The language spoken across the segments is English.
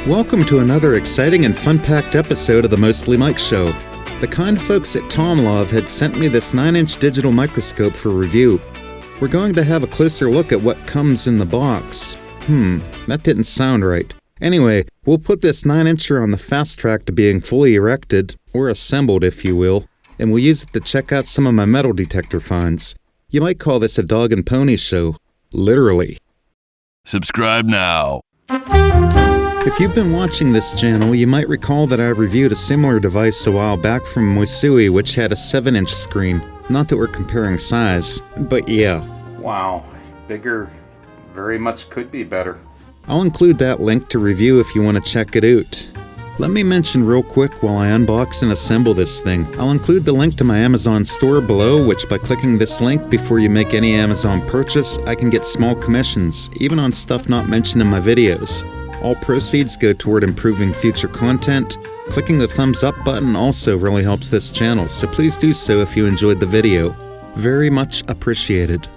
Welcome to another exciting and fun-packed episode of the Mostly Mike Show. The kind folks at Tomlov had sent me this 9-inch digital microscope for review. We're going to have a closer look at what comes in the box. That didn't sound right. Anyway, we'll put this 9-incher on the fast track to being fully erected, or assembled if you will, and we'll use it to check out some of my metal detector finds. You might call this a dog and pony show. Literally. Subscribe now. If you've been watching this channel, you might recall that I reviewed a similar device a while back from Moisui, which had a 7-inch screen. Not that we're comparing size, but yeah. Wow, bigger very much could be better. I'll include that link to review if you want to check it out. Let me mention real quick while I unbox and assemble this thing. I'll include the link to my Amazon store below, which by clicking this link before you make any Amazon purchase, I can get small commissions, even on stuff not mentioned in my videos. All proceeds go toward improving future content. Clicking the thumbs up button also really helps this channel, so please do so if you enjoyed the video. Very much appreciated.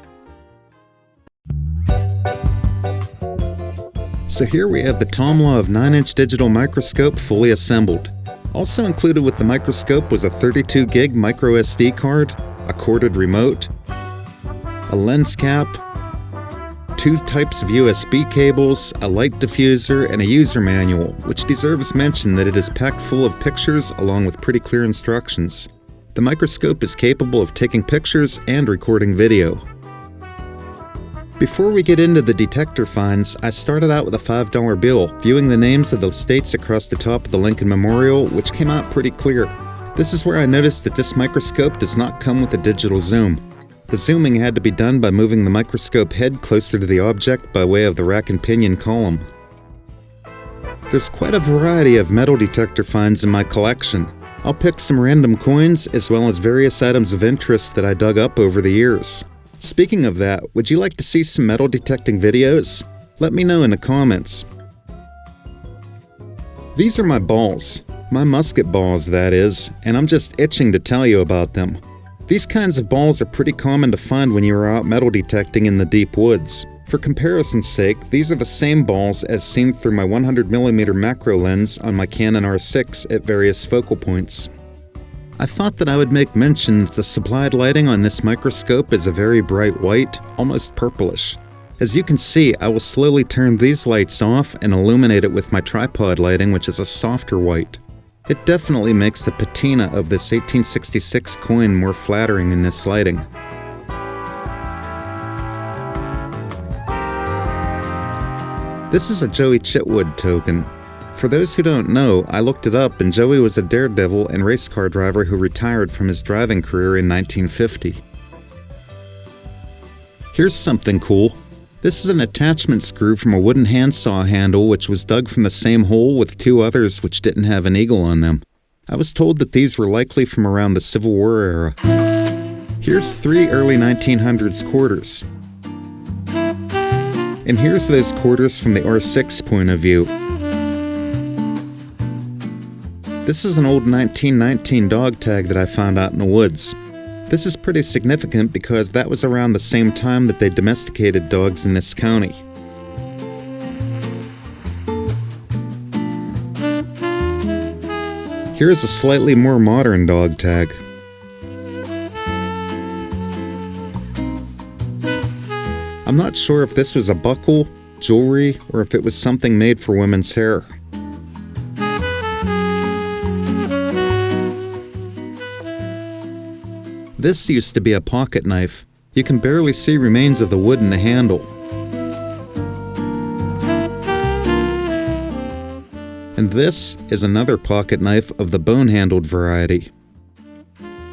So here we have the Tomlov 9-inch digital microscope fully assembled. Also included with the microscope was a 32 gig micro SD card, a corded remote, a lens cap, 2 types of USB cables, a light diffuser, and a user manual, which deserves mention that it is packed full of pictures along with pretty clear instructions. The microscope is capable of taking pictures and recording video. Before we get into the detector finds, I started out with a $5 bill, viewing the names of the states across the top of the Lincoln Memorial, which came out pretty clear. This is where I noticed that this microscope does not come with a digital zoom. The zooming had to be done by moving the microscope head closer to the object by way of the rack and pinion column. There's quite a variety of metal detector finds in my collection. I'll pick some random coins as well as various items of interest that I dug up over the years. Speaking of that, would you like to see some metal detecting videos? Let me know in the comments. These are my balls. My musket balls, that is, and I'm just itching to tell you about them. These kinds of balls are pretty common to find when you are out metal detecting in the deep woods. For comparison's sake, these are the same balls as seen through my 100mm macro lens on my Canon R6 at various focal points. I thought that I would make mention that the supplied lighting on this microscope is a very bright white, almost purplish. As you can see, I will slowly turn these lights off and illuminate it with my tripod lighting, which is a softer white. It definitely makes the patina of this 1866 coin more flattering in this lighting. This is a Joie Chitwood token. For those who don't know, I looked it up and Joie was a daredevil and race car driver who retired from his driving career in 1950. Here's something cool. This is an attachment screw from a wooden handsaw handle which was dug from the same hole with 2 others which didn't have an eagle on them. I was told that these were likely from around the Civil War era. Here's 3 early 1900s quarters. And here's those quarters from the R6 point of view. This is an old 1919 dog tag that I found out in the woods. This is pretty significant because that was around the same time that they domesticated dogs in this county. Here's a slightly more modern dog tag. I'm not sure if this was a buckle, jewelry, or if it was something made for women's hair. This used to be a pocket knife. You can barely see remains of the wood in the handle. And this is another pocket knife of the bone-handled variety.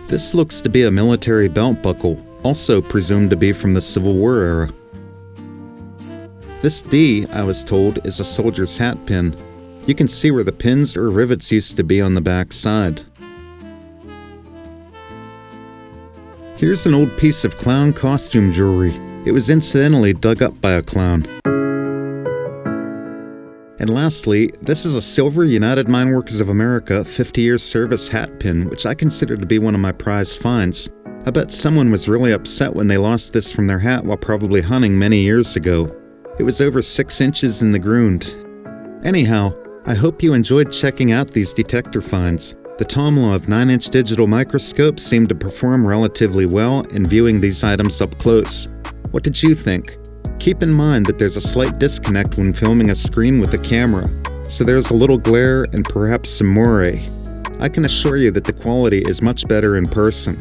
This looks to be a military belt buckle, also presumed to be from the Civil War era. This D, I was told, is a soldier's hat pin. You can see where the pins or rivets used to be on the back side. Here's an old piece of clown costume jewelry. It was incidentally dug up by a clown. And lastly, this is a silver United Mine Workers of America 50-year service hat pin, which I consider to be one of my prized finds. I bet someone was really upset when they lost this from their hat while probably hunting many years ago. It was over 6 inches in the ground. Anyhow, I hope you enjoyed checking out these detector finds. The Tomlov 9-inch digital microscope seemed to perform relatively well in viewing these items up close. What did you think? Keep in mind that there's a slight disconnect when filming a screen with a camera, so there's a little glare and perhaps some moire. I can assure you that the quality is much better in person.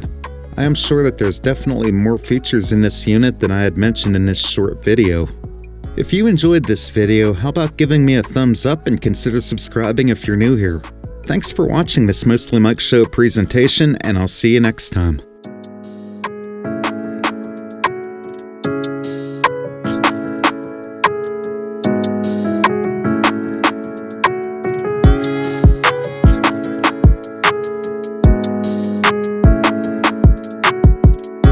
I am sure that there's definitely more features in this unit than I had mentioned in this short video. If you enjoyed this video, how about giving me a thumbs up and consider subscribing if you're new here. Thanks for watching this Mostly Mike Show presentation, and I'll see you next time.